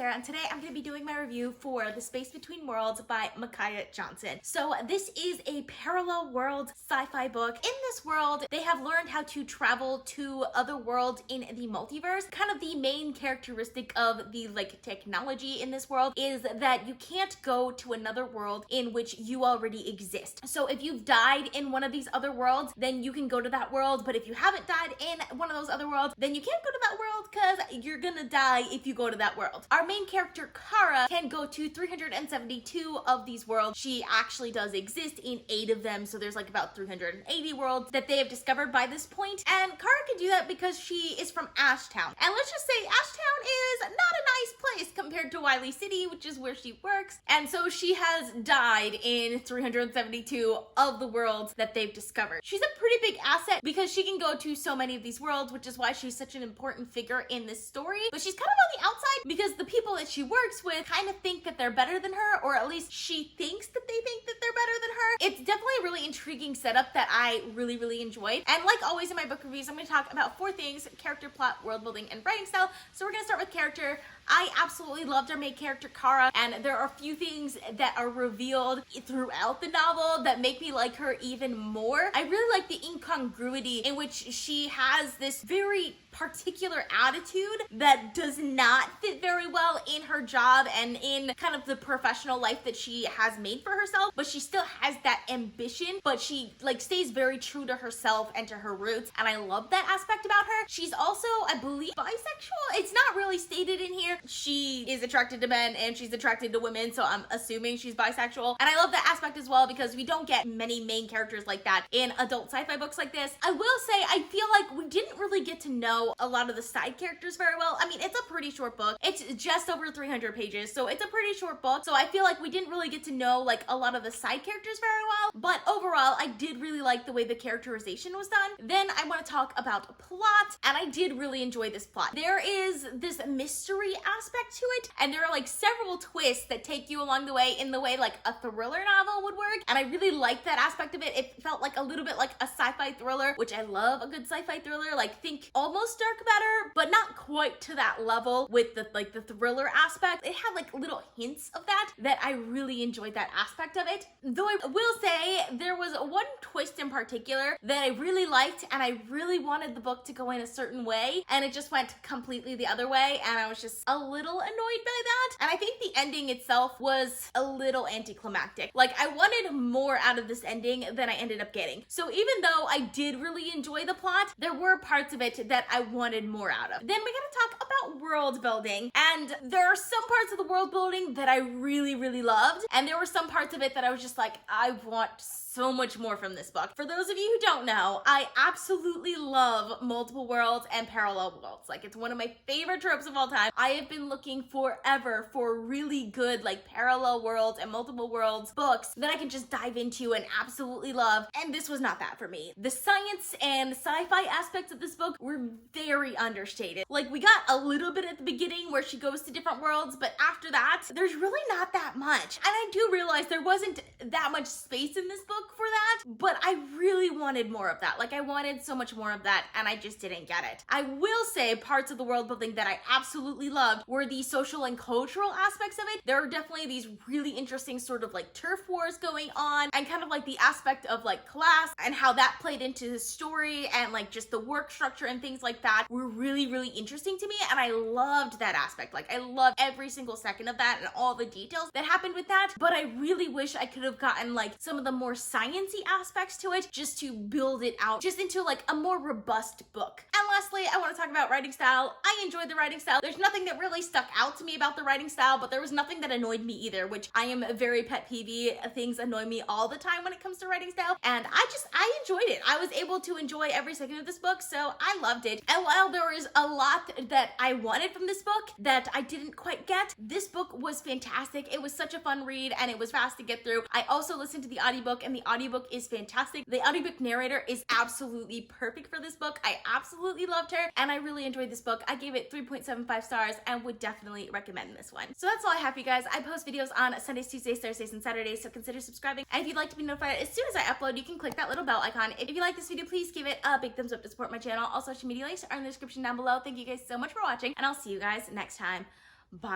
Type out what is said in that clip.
Kesara, and today I'm going to be doing my review for The Space Between Worlds by Micaiah Johnson. So this is a parallel world sci-fi book. In this world, they have learned how to travel to other worlds in the multiverse. Kind of the main characteristic of the technology in this world is that you can't go to another world in which you already exist. So if you've died in one of these other worlds, then you can go to that world, but if you haven't died in one of those other worlds, then you can't go to that world because you're gonna die if you go to that world. Our main character, Kara, can go to 372 of these worlds. She actually does exist in 8 of them, so there's about 380 worlds that they have discovered by this point. And Kara can do that because she is from Ashtown. And let's just say Ashtown is not a nice place compared to Wiley City, which is where she works. And so she has died in 372 of the worlds that they've discovered. She's a pretty big asset because she can go to so many of these worlds, which is why she's such an important figure in this story. But she's kind of on the outside because the people that she works with kind of think that they're better than her, or at least she thinks that they think that they're better than her. It's definitely a really intriguing setup that I really enjoyed. And like always in my book reviews, I'm going to talk about 4 things: character, plot, world building, and writing style. So we're going to start with character. I absolutely loved our main character, Kara, and there are a few things that are revealed throughout the novel that make me like her even more. I really like the incongruity in which she has this very particular attitude that does not fit very well in her job and in kind of the professional life that she has made for herself, but she still has that ambition, but she stays very true to herself and to her roots, and I love that aspect about her. She's also, I believe, bisexual. It's not really stated in here. She is attracted to men and she's attracted to women, so I'm assuming she's bisexual, and I love that aspect as well because we don't get many main characters like that in adult sci-fi books like this. I will say I feel like we didn't really get to know a lot of the side characters very well. I mean, it's a pretty short book. It's just over 300 pages, so it's a pretty short book, so I feel like we didn't really get to know a lot of the side characters very well, but overall I did really like the way the characterization was done. Then I want to talk about plot, and I did really enjoy this plot. There is this mystery aspect to it, and there are several twists that take you along the way in the way a thriller novel would work, and I really liked that aspect of it. It felt a little bit like a sci-fi thriller, which I love a good sci-fi thriller. Think almost Dark Matter, but not quite to that level with the the thriller aspect. It had little hints of that I really enjoyed that aspect of it. Though I will say there was one twist in particular that I really liked, and I really wanted the book to go in a certain way, and it just went completely the other way, and I was just a little annoyed by that. And I think the ending itself was a little anticlimactic. I wanted more out of this ending than I ended up getting. So even though I did really enjoy the plot, there were parts of it that I wanted more out of. Then we gotta talk about world building, and there are some parts of the world building that I really loved, and there were some parts of it that I was just I want so much more from this book. For those of you who don't know, I absolutely love multiple worlds and parallel worlds. It's one of my favorite tropes of all time. I have been looking forever for really good parallel worlds and multiple worlds books that I can just dive into and absolutely love, and this was not that for me. The science and sci-fi aspects of this book were very understated. We got a little bit at the beginning where she goes to different worlds, but after that, there's really not that much. And I do realize there wasn't that much space in this book for that, but I really wanted more of that. I wanted so much more of that, and I just didn't get it. I will say parts of the world building that I absolutely loved were the social and cultural aspects of it. There are definitely these really interesting sort of turf wars going on, and kind of the aspect of class and how that played into the story, and just the work structure and things like that were really interesting to me, and I loved that aspect. I loved every single second of that and all the details that happened with that, but I really wish I could have gotten some of the more science-y aspects to it just to build it out just into a more robust book. And lastly, I want to talk about writing style. I enjoyed the writing style. There's nothing that really stuck out to me about the writing style, but there was nothing that annoyed me either, which I am a very pet peeve. Things annoy me all the time when it comes to writing style, and I enjoyed it. I was able to enjoy every second of this book, so I loved it. And while there was a lot that I wanted from this book that I didn't quite get, this book was fantastic. It was such a fun read, and it was fast to get through. I also listened to the audiobook, and the audiobook is fantastic. The audiobook narrator is absolutely perfect for this book. I absolutely loved her, and I really enjoyed this book. I gave it 3.75 stars and would definitely recommend this one. So that's all I have for you guys. I post videos on Sundays, Tuesdays, Thursdays, and Saturdays, so consider subscribing. And if you'd like to be notified as soon as I upload, you can click that little bell icon. If you like this video, please give it a big thumbs up to support my channel. All social media links are in the description down below. Thank you guys so much for watching, and I'll see you guys next time. Bye.